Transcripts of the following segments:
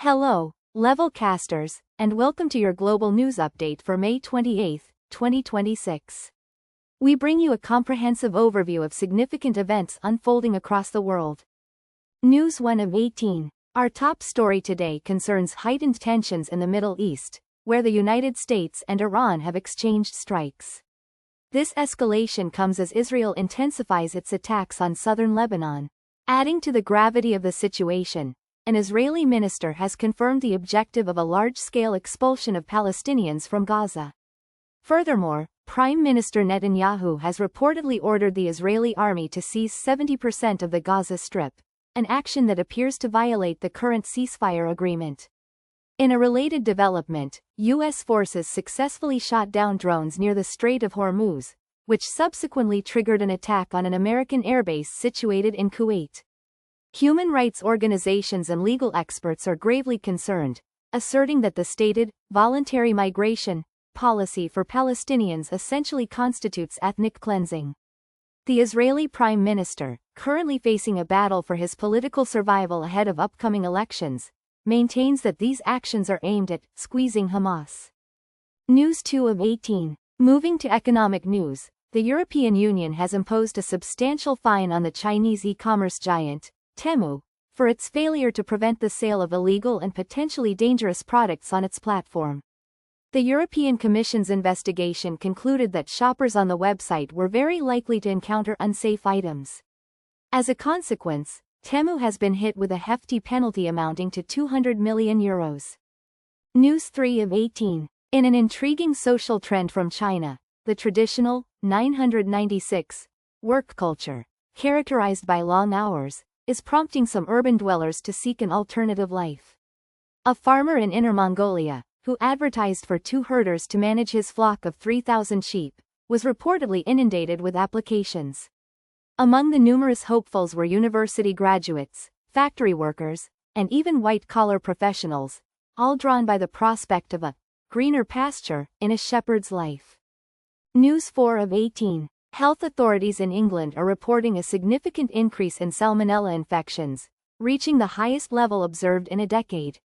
Hello, level casters, and welcome to your global news update for May 28, 2026. We bring you a comprehensive overview of significant events unfolding across the world. News 1 of 18. Our top story today concerns heightened tensions in the Middle East, where the United States and Iran have exchanged strikes. This escalation comes as Israel intensifies its attacks on southern Lebanon. Adding to the gravity of the situation, an Israeli minister has confirmed the objective of a large-scale expulsion of Palestinians from Gaza. Furthermore, Prime Minister Netanyahu has reportedly ordered the Israeli army to seize 70% of the Gaza Strip, an action that appears to violate the current ceasefire agreement. In a related development, U.S. forces successfully shot down drones near the Strait of Hormuz, which subsequently triggered an attack on an American airbase situated in Kuwait. Human rights organizations and legal experts are gravely concerned, asserting that the stated, voluntary migration, policy for Palestinians essentially constitutes ethnic cleansing. The Israeli Prime Minister, currently facing a battle for his political survival ahead of upcoming elections, maintains that these actions are aimed at squeezing Hamas. News 2 of 18. Moving to economic news, the European Union has imposed a substantial fine on the Chinese e-commerce giant, Temu, for its failure to prevent the sale of illegal and potentially dangerous products on its platform. The European Commission's investigation concluded that shoppers on the website were very likely to encounter unsafe items. As a consequence, Temu has been hit with a hefty penalty amounting to €200 million. News 3 of 18. In an intriguing social trend from China, the traditional, 996, work culture, characterized by long hours, is prompting some urban dwellers to seek an alternative life. A farmer in Inner Mongolia, who advertised for 2 herders to manage his flock of 3,000 sheep, was reportedly inundated with applications. Among the numerous hopefuls were university graduates, factory workers, and even white-collar professionals, all drawn by the prospect of a greener pasture in a shepherd's life. News 4 of 18. Health authorities in England are reporting a significant increase in salmonella infections, reaching the highest level observed in a decade.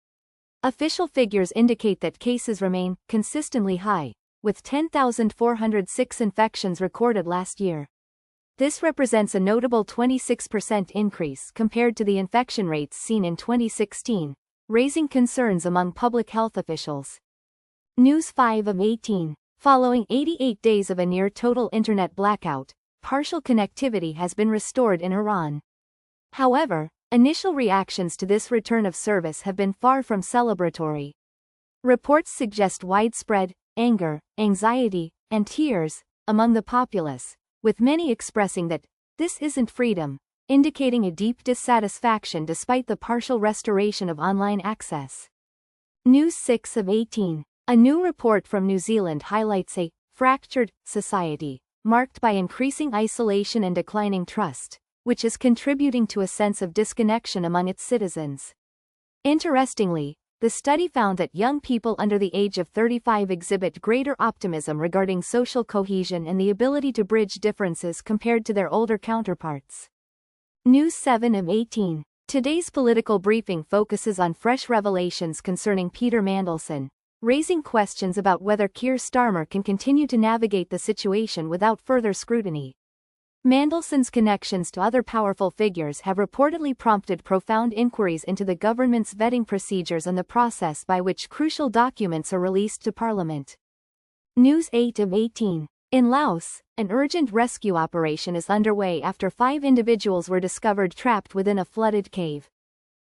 Official figures indicate that cases remain consistently high, with 10,406 infections recorded last year. This represents a notable 26% increase compared to the infection rates seen in 2016, raising concerns among public health officials. News 5 of 18. Following 88 days of a near-total internet blackout, partial connectivity has been restored in Iran. However, initial reactions to this return of service have been far from celebratory. Reports suggest widespread anger, anxiety, and tears among the populace, with many expressing that this isn't freedom, indicating a deep dissatisfaction despite the partial restoration of online access. News 6 of 18. A new report from New Zealand highlights a fractured society, marked by increasing isolation and declining trust, which is contributing to a sense of disconnection among its citizens. Interestingly, the study found that young people under the age of 35 exhibit greater optimism regarding social cohesion and the ability to bridge differences compared to their older counterparts. News 7 of 18. Today's political briefing focuses on fresh revelations concerning Peter Mandelson, raising questions about whether Keir Starmer can continue to navigate the situation without further scrutiny. Mandelson's connections to other powerful figures have reportedly prompted profound inquiries into the government's vetting procedures and the process by which crucial documents are released to Parliament. News 8 of 18. In Laos, an urgent rescue operation is underway after 5 individuals were discovered trapped within a flooded cave.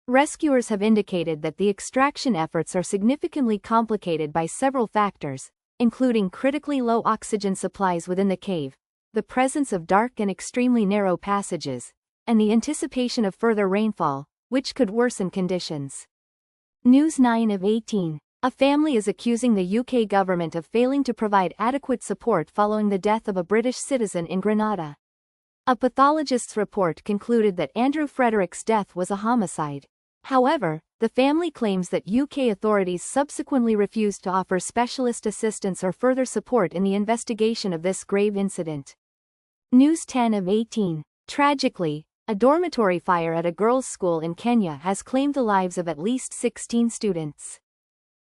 Rescuers have indicated that the extraction efforts are significantly complicated by several factors, including critically low oxygen supplies within the cave, the presence of dark and extremely narrow passages, and the anticipation of further rainfall, which could worsen conditions. News 9 of 18. A family is accusing the UK government of failing to provide adequate support following the death of a British citizen in Grenada. A pathologist's report concluded that Andrew Frederick's death was a homicide. However, the family claims that UK authorities subsequently refused to offer specialist assistance or further support in the investigation of this grave incident. News 10 of 18. Tragically, A dormitory fire at a girls' school in Kenya has claimed the lives of at least 16 students.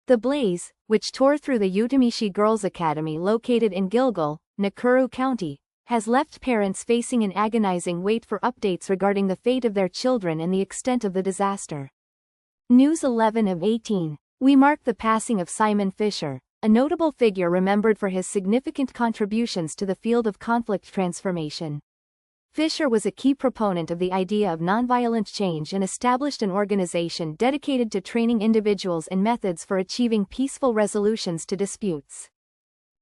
The blaze, which tore through the Utamishi Girls Academy located in Gilgil, Nakuru County, has left parents facing an agonizing wait for updates regarding the fate of their children and the extent of the disaster. News 11 of 18. We mark the passing of Simon Fisher, a notable figure remembered for his significant contributions to the field of conflict transformation. Fisher was a key proponent of the idea of nonviolent change and established an organization dedicated to training individuals in methods for achieving peaceful resolutions to disputes.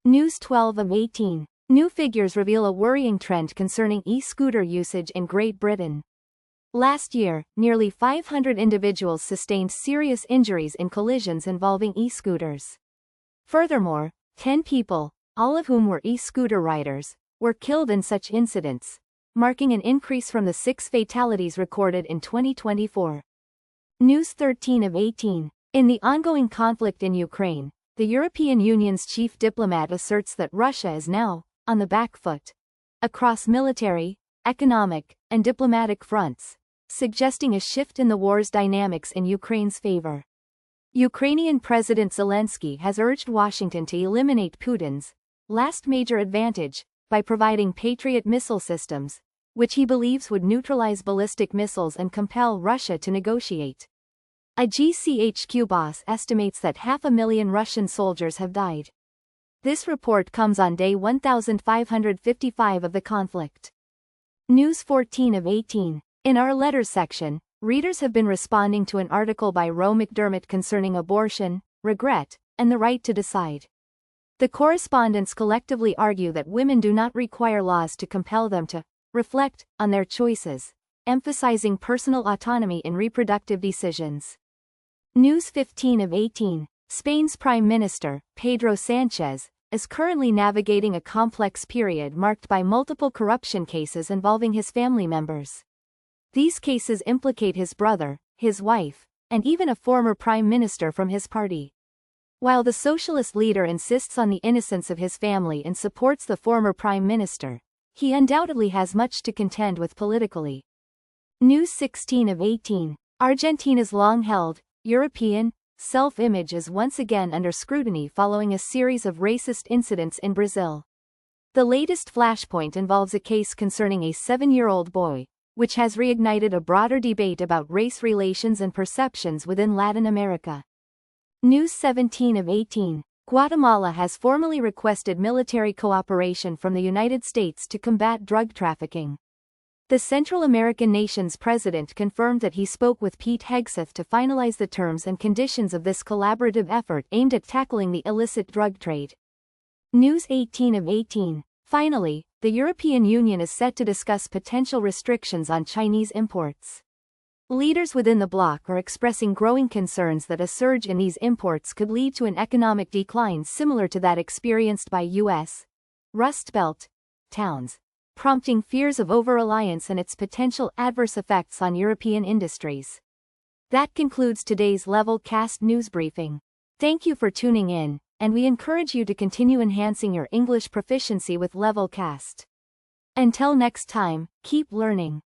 News 12 of 18. New figures reveal a worrying trend concerning e-scooter usage in Great Britain. Last year, nearly 500 individuals sustained serious injuries in collisions involving e-scooters. Furthermore, 10 people, all of whom were e-scooter riders, were killed in such incidents, marking an increase from the 6 fatalities recorded in 2024. News 13 of 18. In the ongoing conflict in Ukraine, the European Union's chief diplomat asserts that Russia is now on the back foot across military, economic, and diplomatic fronts, suggesting a shift in the war's dynamics in Ukraine's favor. Ukrainian President Zelensky has urged Washington to eliminate Putin's last major advantage by providing Patriot missile systems, which he believes would neutralize ballistic missiles and compel Russia to negotiate. A GCHQ boss estimates that 500,000 Russian soldiers have died. This report comes on day 1555 of the conflict. News 14 of 18. In our letters section, readers have been responding to an article by Roe McDermott concerning abortion, regret, and the right to decide. The correspondents collectively argue that women do not require laws to compel them to reflect on their choices, emphasizing personal autonomy in reproductive decisions. News 15 of 18. Spain's Prime Minister, Pedro Sánchez, is currently navigating a complex period marked by multiple corruption cases involving his family members. These cases implicate his brother, his wife, and even a former prime minister from his party. While the socialist leader insists on the innocence of his family and supports the former prime minister, he undoubtedly has much to contend with politically. News 16 of 18. Argentina's long-held European self-image is once again under scrutiny following a series of racist incidents in Brazil. The latest flashpoint involves a case concerning a 7-year-old boy, which has reignited a broader debate about race relations and perceptions within Latin America. News 17 of 18. Guatemala has formally requested military cooperation from the United States to combat drug trafficking. The Central American nation's president confirmed that he spoke with Pete Hegseth to finalize the terms and conditions of this collaborative effort aimed at tackling the illicit drug trade. News 18 of 18. Finally, the European Union is set to discuss potential restrictions on Chinese imports. Leaders within the bloc are expressing growing concerns that a surge in these imports could lead to an economic decline similar to that experienced by U.S. Rust Belt towns, prompting fears of over-reliance and its potential adverse effects on European industries. That concludes today's Levelcast news briefing. Thank you for tuning in, and we encourage you to continue enhancing your English proficiency with Levelcast. Until next time, keep learning.